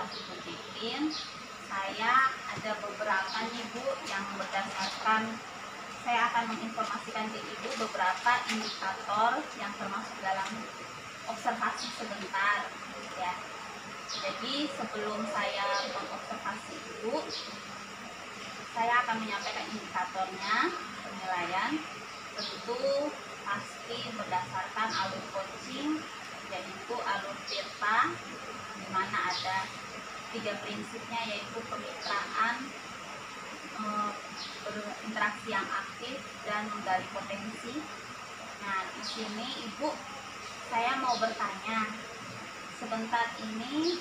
Ibu Titin, saya ada beberapa nih Bu yang berdasarkan saya akan menginformasikan ke Ibu beberapa indikator yang termasuk dalam observasi sebentar ya. Jadi sebelum saya mengobservasi Ibu, saya akan menyampaikan indikatornya, penilaian. Tentu pasti berdasarkan alur coaching, yaitu alur Tirta, di mana ada 3 prinsipnya, yaitu kemitraan, berinteraksi yang aktif, dan menggali potensi. Nah, di sini Ibu, saya mau bertanya, sebentar ini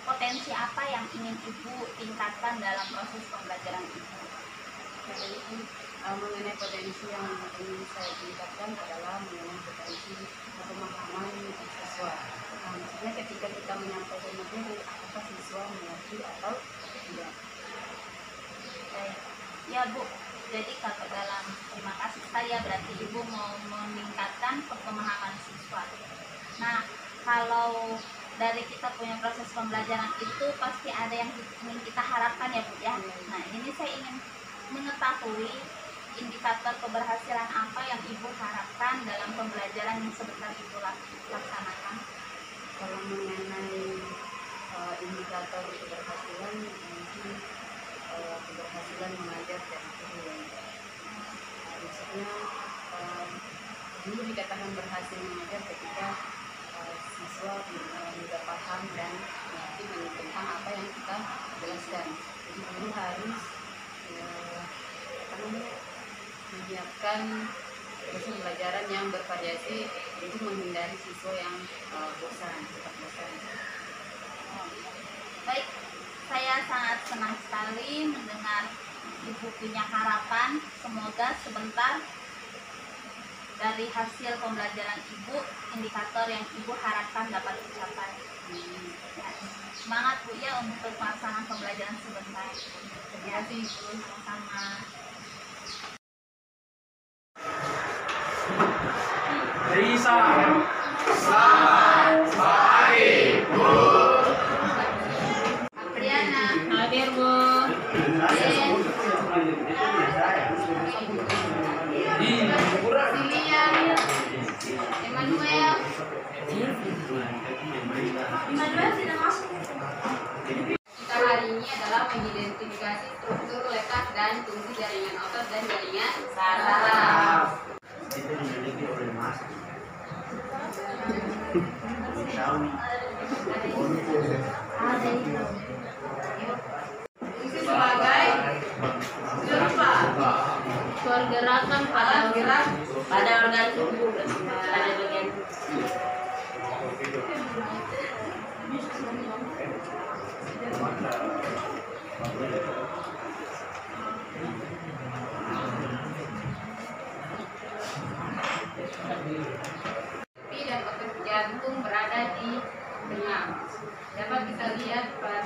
potensi apa yang ingin Ibu tingkatkan dalam proses pembelajaran Ibu? Jadi mengenai potensi yang ingin saya tingkatkan adalah mengenai potensi pemahaman siswa. Maksudnya ketika kita menyampaikan materi, apakah siswa mengerti atau tidak? Ya Bu, jadi kalau dalam terima kasih saya berarti Ibu mau meningkatkan pemahaman siswa. Nah, kalau dari kita punya proses pembelajaran itu pasti ada yang ingin kita harapkan ya Bu ya. Nah, ini saya ingin mengetahui indikator keberhasilan apa yang Ibu harapkan dalam pembelajaran yang sebentar Ibu laksanakan. Kalau mengenai indikator keberhasilan, mungkin keberhasilan mengajar dari guru. Maksudnya dulu dikatakan berhasil mengajar ketika siswa mudah paham dan mengerti tentang apa yang kita jelaskan. Jadi guru harus menyiapkan proses pembelajaran yang bervariasi untuk menghindari siswa yang cepat bosan. Baik, saya sangat senang sekali mendengar Ibu punya harapan. Semoga sebentar dari hasil pembelajaran Ibu, indikator yang Ibu harapkan dapat dicapai. Ya, semangat Bu ya untuk pelaksanaan pembelajaran sebentar. Terima kasih Ibu. Sama-sama. Risa, selamat pagi Bu. Apriana, Hadir Bu. Silia, Emmanuel. Emmanuel tidak masuk. Kita hari ini adalah mengidentifikasi struktur, letak, dan fungsi jaringan otot dan jaringan saraf. Fungsi sebagai pergerakan pada organ tubuh, pada bagian tubuh. Dan otot jantung berada di tengah. Dapat kita lihat pada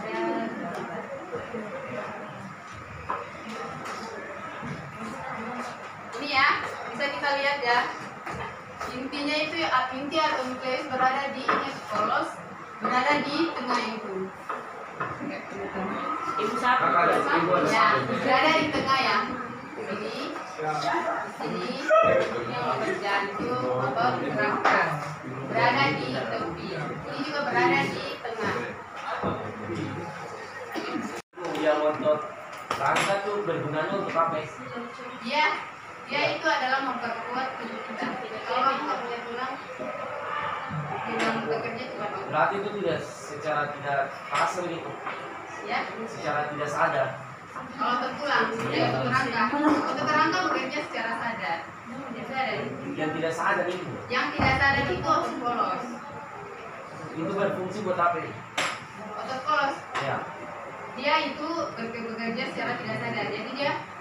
ini ya, bisa kita lihat ya. Intinya itu inti atau nukleus berada di polos, berada di tengah itu. Ibu satu, ya, berada di tengah ya. Ini yang otot jantung, otot kerangka berada di tepi. Ini juga berada di tengah. Yang otot rangka tuh bergunanya untuk apa? Dia itu adalah memperkuat tubuh kita. Kalau kamu nggak punya tulang bekerja cuma Berarti itu tidak secara tidak pasif gitu, ya. secara tidak sadar. Kalau terpulang, dia untuk kerangka bekerja secara sadar. Itu ada Yang tidak sadar itu. yang tidak sadar itu otot polos. Itu berfungsi buat apa? Otot polos Ya. dia itu bekerja secara tidak sadar. Jadi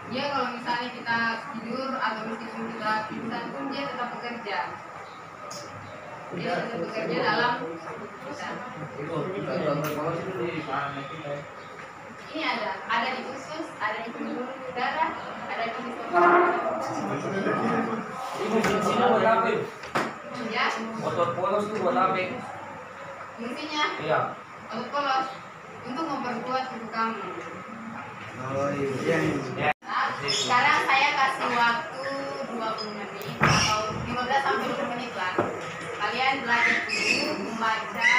dia kalau misalnya kita tidur atau meskipun kita pingsan pun dia tetap bekerja. Dia tetap bekerja dalam kita. Ini ada di usus, ada di pembuluh darah, ada di Itu fungsinya buat apa? ya. Otot polos itu buat apa? Fungsinya Iya. otot polos untuk memperkuat guru kamu. Oh iya. Sekarang saya kasih waktu 20 menit atau 15 sampai 20 menit lah. Kalian belajar dulu membaca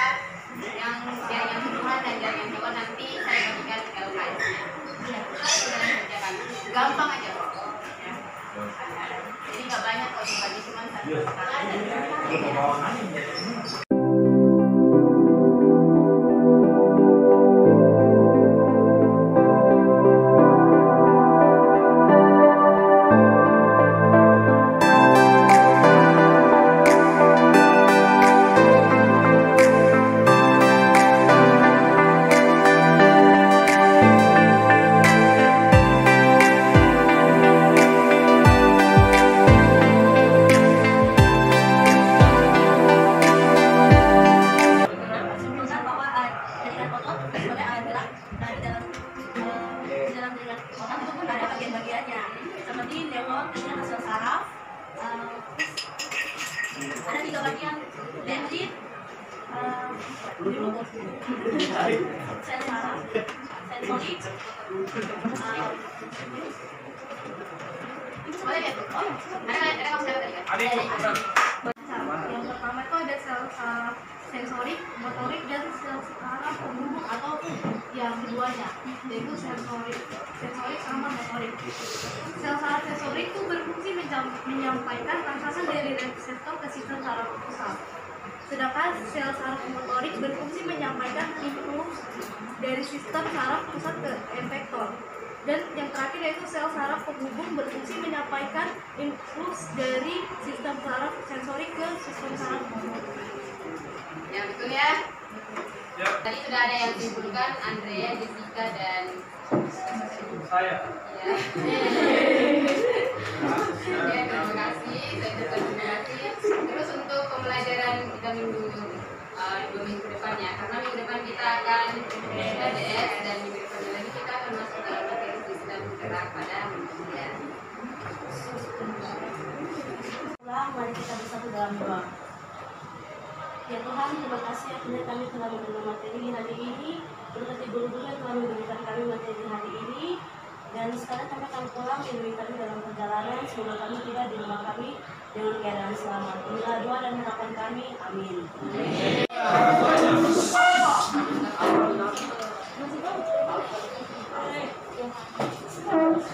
yang jaringan hubungan dan jaringan hewan, nanti saya bagikan LKS-nya. Sudah dikerjakan. Gampang aja kok. Ya. Jadi nggak banyak kok, dibagi cuma satu kali. Seperti neuron, ada sel saraf, ada 3 bagian dendrit, sel saraf, sensorik, yang pertama itu ada sel saraf sensorik, motorik, dan sel saraf penghubung atau yang keduanya, yaitu sensorik sama motorik. Sel saraf sensorik itu berfungsi menyampaikan rangsangan dari reseptor ke sistem saraf pusat. Sedangkan sel saraf motorik berfungsi menyampaikan impuls dari sistem saraf pusat ke efektor. Dan yang terakhir yaitu sel saraf penghubung berfungsi menyampaikan impuls dari sistem saraf sensorik ke sistem saraf motorik. Ya betul ya. Tadi sudah ada yang disimpulkan, Andrea, Jessica, dan Saya. ya. Ya, terima kasih. Saya ucapkan terima kasih. Terus untuk pembelajaran kita minggu 2 minggu depannya, karena minggu depan kita akan LDS dan minggu depannya lagi kita akan masuk dalam materi sistem gerak pada manusia. Pulang, mari kita bersatu dalam doa. Ya Tuhan, terima kasih akhirnya kami telah menerima materi hari ini. Berkati guru-guru yang telah memberikan kami materi hari ini. Dan sekarang kami akan pulang, lindungi kami dalam perjalanan. Semoga kami tiba di rumah kami dengan keadaan selamat. Inilah doa dan harapan kami. Amin.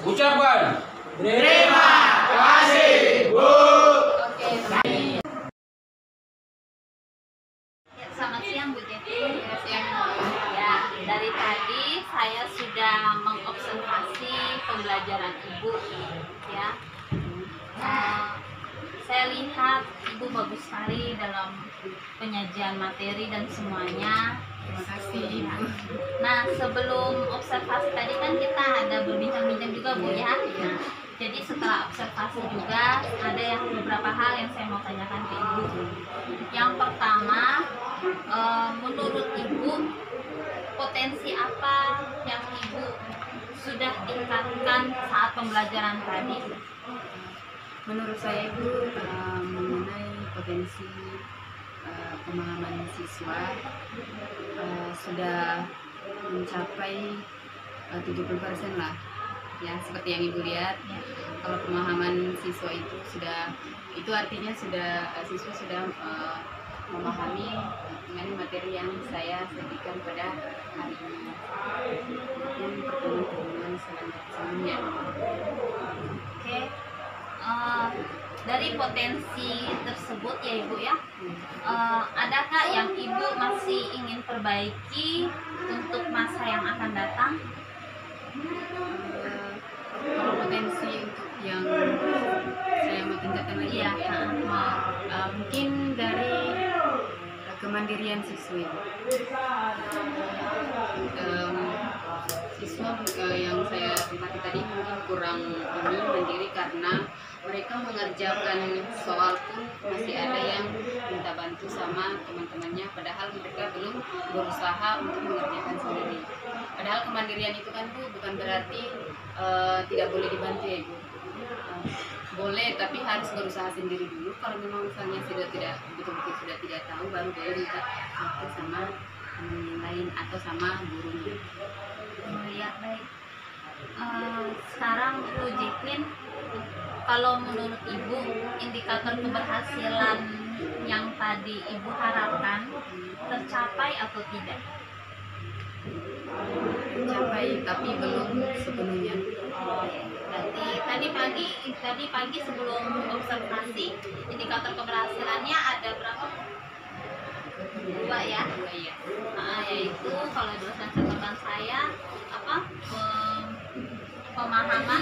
Ucapkan terima kasih, Bu. Oke, Selamat siang Bu Jeti. siang. Ya, dari tadi saya sudah mengobservasi pembelajaran Ibu. Ya, saya lihat Ibu bagus sekali dalam penyajian materi dan semuanya. Terima kasih, Ibu. Nah, sebelum observasi tadi kan kita ada berbincang-bincang juga Bu ya. Nah, jadi setelah observasi juga ada beberapa hal yang saya mau tanyakan ke Ibu. Yang pertama, menurut Ibu potensi apa yang Ibu sudah tingkatkan saat pembelajaran tadi? Menurut saya itu mengenai potensi pemahaman siswa sudah mencapai 70% lah ya, seperti yang Ibu lihat. Kalau pemahaman siswa itu artinya siswa sudah memahami mengenai materi yang saya sampaikan pada hari ini dan pertemuan-pertemuan selanjutnya. Oke. Dari potensi tersebut ya Ibu ya, adakah yang Ibu masih ingin perbaiki untuk masa yang akan datang? Kalau potensi untuk yang saya mau tingkatkan lagi Iya. mungkin dari kemandirian siswa. Siswa yang saya temati tadi mungkin kurang mandiri karena mereka mengerjakan soal pun masih ada yang minta bantu sama teman-temannya, padahal mereka belum berusaha untuk mengerjakan sendiri. Padahal kemandirian itu kan Bu bukan berarti tidak boleh dibantu ya Ibu. Boleh, tapi harus berusaha sendiri dulu. Kalau memang misalnya betul-betul sudah tidak tahu, baru boleh minta bantu sama teman yang lain. atau sama gurunya. Oh, ya baik. Sekarang Bu Jacqueline, kalau menurut Ibu indikator keberhasilan yang tadi Ibu harapkan tercapai atau tidak? Tercapai tapi belum sepenuhnya. Berarti tadi pagi sebelum observasi indikator keberhasilannya ada berapa? 2 ya. Iya. Yaitu kalau dosen catatan saya apa? Pemahaman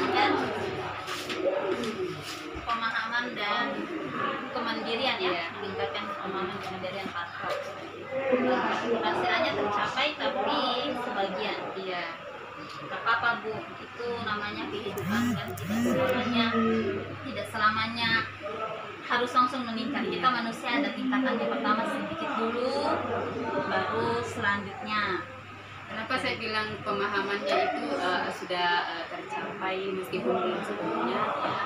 dan kemandirian ya, Iya. meningkatkan pemahaman dan kemandirian pasca. Keberhasilannya tercapai tapi sebagian. Iya. Gak apa-apa Bu, itu namanya kehidupan kan, tidak selamanya harus langsung meningkat. Kita manusia ada tingkatannya, pertama sedikit dulu, baru selanjutnya. Kenapa saya bilang pemahamannya itu sudah tercapai meskipun belum sepenuhnya?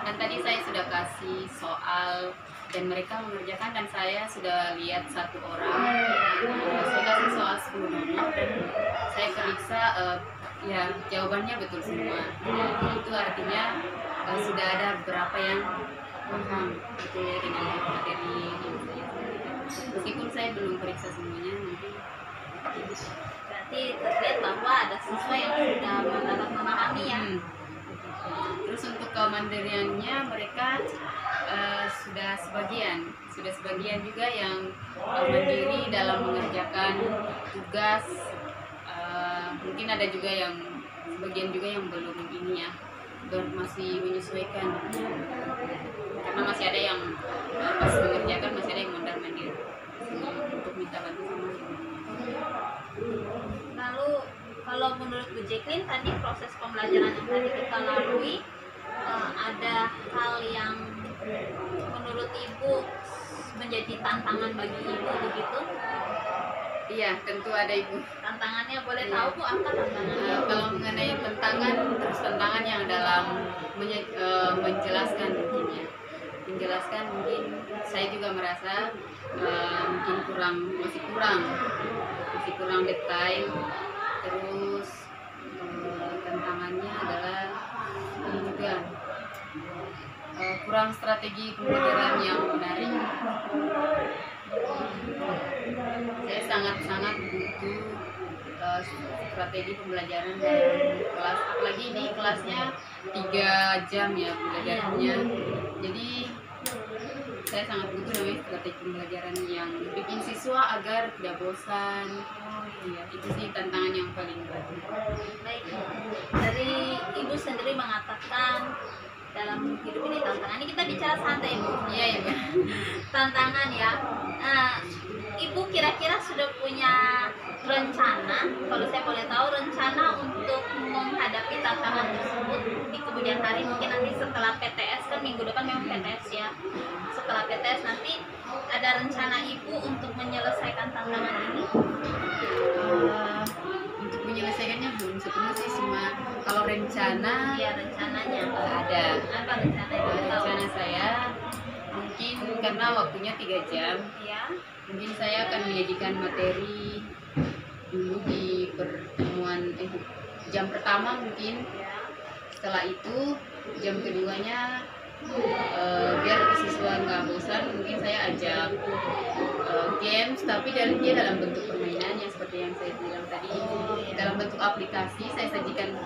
Dan tadi saya sudah kasih soal dan mereka mengerjakan, dan saya sudah lihat satu orang, saya kasih soal 10 nomor dan saya periksa ya jawabannya betul semua. Itu artinya sudah ada beberapa yang paham gitu ya dengan materi yang saya sampaikan. Meskipun saya belum periksa semuanya, nanti Berarti terlihat bahwa ada siswa yang sudah dapat memahami ya. Terus untuk kemandiriannya mereka sudah sebagian juga yang mandiri dalam mengerjakan tugas. Mungkin ada juga yang sebagian juga yang belum ini ya, masih menyesuaikan, karena masih ada yang pas mengerjakan masih ada yang mondar mandir untuk minta bantuan. Lalu kalau menurut Bu Jacqueline tadi proses pembelajaran yang tadi kita lalui, ada hal yang menurut Ibu menjadi tantangan bagi Ibu begitu? Iya, tentu ada Ibu. Tantangannya boleh tahu Bu apa tantangannya? Kalau mengenai tantangan yang dalam menjelaskan mungkin ya. Menjelaskan mungkin saya juga merasa mungkin masih kurang detail. Terus tantangannya adalah ini juga kurang strategi pembelajaran yang menarik. Saya sangat butuh strategi pembelajaran dalam kelas, apalagi ini kelasnya 3 jam ya pembelajarannya. Jadi saya sangat butuh namanya strategi pembelajaran yang bikin siswa agar tidak bosan. Ya, itu sih tantangan yang paling berat. Baik, dari Ibu sendiri mengatakan dalam hidup ini tantangan. Ini kita bicara santai Bu. Iya ya Mbak. Tantangan ya. Ibu kira-kira sudah punya rencana, kalau saya boleh tahu, rencana untuk menghadapi tantangan tersebut di kemudian hari, mungkin nanti setelah PTS, kan minggu depan memang PTS ya. Setelah PTS nanti ada rencana Ibu untuk menyelesaikan tantangan ini? Untuk menyelesaikannya belum sepenuhnya sih, cuma kalau rencana Iya, rencananya ada. apa rencana Ibu tahu? Rencana saya mungkin karena waktunya 3 jam, Ya. mungkin saya akan menyajikan materi dulu di pertemuan jam pertama mungkin. Ya. Setelah itu jam keduanya biar siswa nggak bosan, mungkin saya ajak games, tapi dia dalam bentuk permainan yang seperti yang saya bilang tadi, dalam bentuk aplikasi. Saya sajikan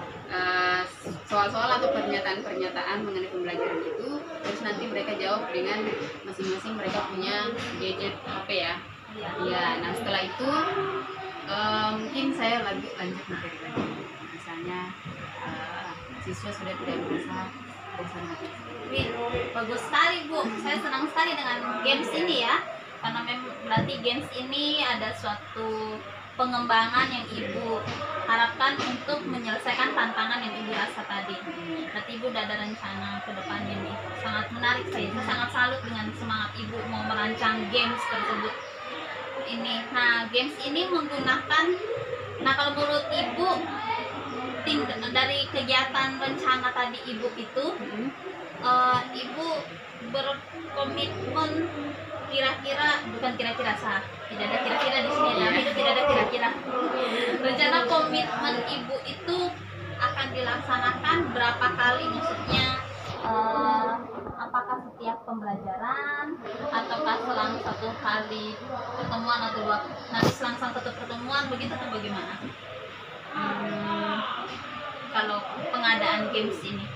soal-soal atau pernyataan-pernyataan mengenai pembelajaran itu, terus nanti mereka jawab dengan masing-masing mereka punya gadget HP ya. Iya, nah setelah itu mungkin saya lanjut materi lagi. Misalnya siswa sudah tidak merasa bosan lagi. Wih, bagus sekali Bu. Saya senang sekali dengan games ini ya. Karena memang berarti games ini ada suatu pengembangan yang Ibu harapkan untuk menyelesaikan tantangan yang Ibu rasa tadi. Berarti Ibu udah ada rencana ke depannya nih. Sangat menarik saya sangat salut dengan semangat Ibu mau merancang games tersebut. Nah, games ini menggunakan, nah kalau menurut Ibu dari kegiatan rencana tadi Ibu itu, Ibu berkomitmen tidak ada kira-kira di sini, tapi itu tidak ada kira-kira. rencana komitmen ibu itu akan dilaksanakan berapa kali, maksudnya apakah setiap pembelajaran ataukah selang satu kali pertemuan atau dua, nanti selang satu pertemuan begitu atau bagaimana? Kalau pengadaan games ini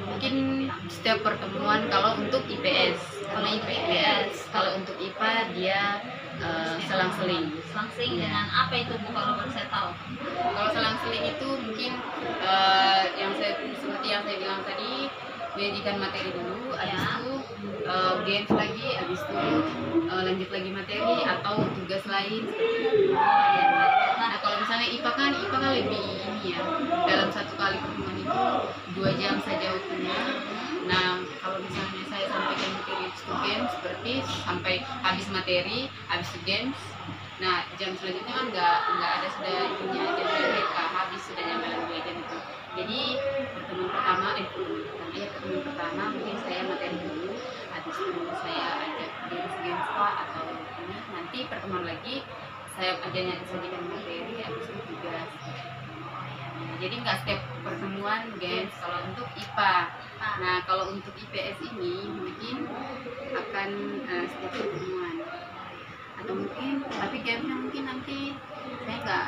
Mungkin setiap pertemuan kalau untuk IPS. Kalau untuk IPA dia selang-seling. selang-seling Iya. dengan apa itu Bu, kalau boleh saya tahu? Kalau selang-seling itu mungkin seperti yang saya bilang tadi, menyajikan materi dulu, habis Ya. itu games lagi, habis itu lanjut lagi materi atau tugas lain. Nah kalau misalnya IPA kan lebih ini ya, dalam satu kali pertemuan itu 2 jam saja waktunya. Nah kalau misalnya saya sampaikan materi itu games, berarti sampai habis materi, habis itu games. Nah jam selanjutnya kan nggak ada sudah ininya, jam mereka habis sudah nyampe 2 jam itu. Jadi pertemuan pertama mungkin saya materi dulu, habis itu saya ajak games atau ini, nanti pertemuan lagi saya ajarnya sajikan materi, habis itu tugas. Nah, jadi nggak setiap pertemuan games kalau untuk IPA. Nah kalau untuk IPS ini mungkin akan setiap pertemuan atau mungkin, tapi gamesnya mungkin nanti saya nggak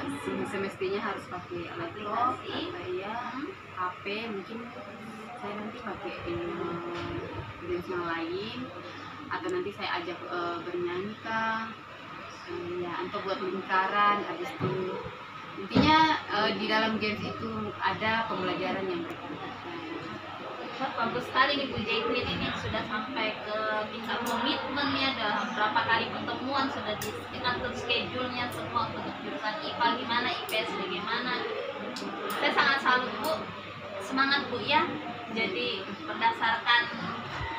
semestinya harus pakai laptop atau ya HP, mungkin saya nanti pakai games yang lain atau nanti saya ajak bernyanyi kah, ya atau buat lingkaran. Habis itu intinya di dalam games itu ada pembelajaran yang berkaitan. Bagus sekali nih Bu Jacqueline, ini sudah sampai ke tingkat komitmennya, dalam berapa kali pertemuan sudah diatur schedule-nya semua untuk jurusan IPA gimana, IPS bagaimana. Saya sangat salut Bu, semangat Bu ya. Jadi berdasarkan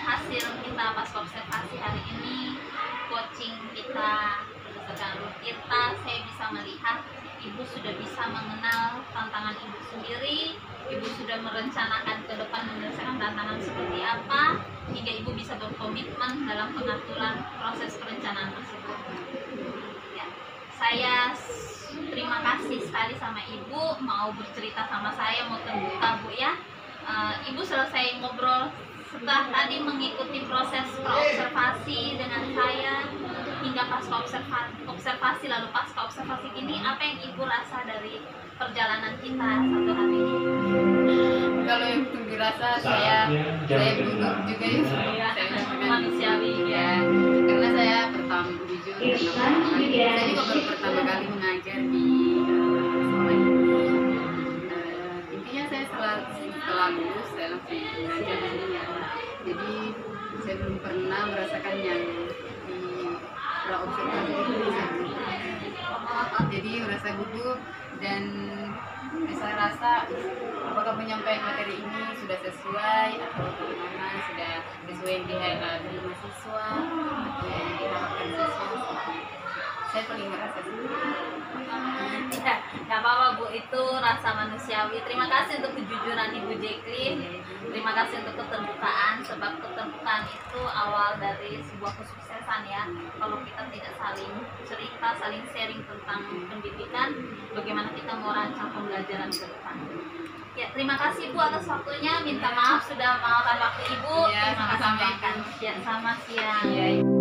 hasil kita pas observasi hari ini, coaching kita berdasarkan kita, saya bisa melihat Ibu sudah bisa mengenal tantangan Ibu sendiri. Ibu sudah merencanakan ke depan menyelesaikan tantangan seperti apa, hingga Ibu bisa berkomitmen dalam pengaturan proses perencanaan tersebut. Ya, saya terima kasih sekali sama Ibu mau bercerita sama saya, mau terbuka Bu ya. Ibu selesai ngobrol setelah tadi mengikuti proses observasi dengan saya hingga pasca observasi lalu pasca observasi ini, apa yang Ibu rasa dari perjalanan kita satu hari ini? Kalau yang dirasa saya gugup juga ya, saya manusiawi ya, karena saya jujur saya juga baru pertama kali mengajar di sekolah ini. Intinya saya setelah lulus saya langsung mengajar di sini ya, jadi saya belum pernah merasakan yang di observasi itu, jadi merasa gugup. Dan saya rasa apakah penyampaian materi ini sudah sesuai atau bagaimana, sudah sesuai yang dari mahasiswa atau yang diharapkan siswa. Saya paling merasa seperti itu. Ya, nggak apa-apa Bu, itu rasa manusiawi. Terima kasih untuk kejujuran Ibu Jacqueline. Terima kasih untuk keterbukaan, sebab keterbukaan itu awal dari sebuah kesuksesan ya. Kalau kita tidak saling cerita, saling sharing tentang pendidikan, bagaimana kita mau rancang pembelajaran ke depan. Ya, terima kasih Bu atas waktunya. Minta maaf sudah memakan waktu Ibu. Ya, Terima kasih. sama-sama. Ya, selamat siang. Ya.